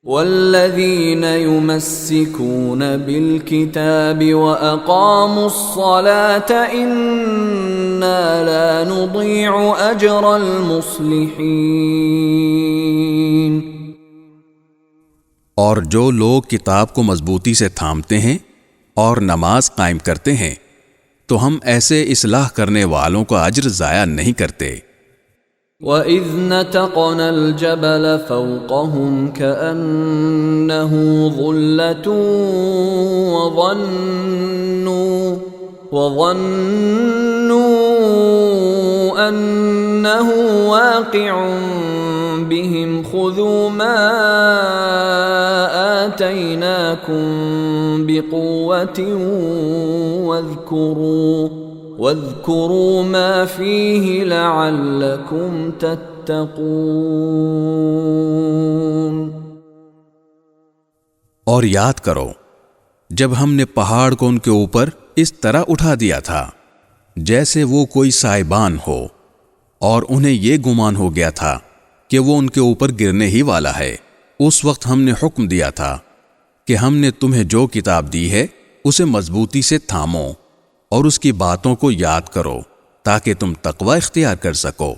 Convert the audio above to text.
والذین یمسکون بالکتاب واقاموا الصلاة انا لا نضیع اجر المصلحین، اور جو لوگ کتاب کو مضبوطی سے تھامتے ہیں اور نماز قائم کرتے ہیں تو ہم ایسے اصلاح کرنے والوں کا اجر ضائع نہیں کرتے۔ وَإِذْ نَتَقْنَا الْجَبَلَ فَوْقَهُمْ كَأَنَّهُ ظُلَّةٌ وَظَنُّوا أَنَّهُ وَاقِعٌ بِهِمْ خُذُوا مَا آتَيْنَاكُمْ بِقُوَّةٍ وَاذْكُرُوا مَا فِيهِ لَعَلَّكُمْ تَتَّقُونَ۔ اور یاد کرو جب ہم نے پہاڑ کو ان کے اوپر اس طرح اٹھا دیا تھا جیسے وہ کوئی سائبان ہو، اور انہیں یہ گمان ہو گیا تھا کہ وہ ان کے اوپر گرنے ہی والا ہے۔ اس وقت ہم نے حکم دیا تھا کہ ہم نے تمہیں جو کتاب دی ہے اسے مضبوطی سے تھامو اور اس کی باتوں کو یاد کرو تاکہ تم تقوی اختیار کر سکو۔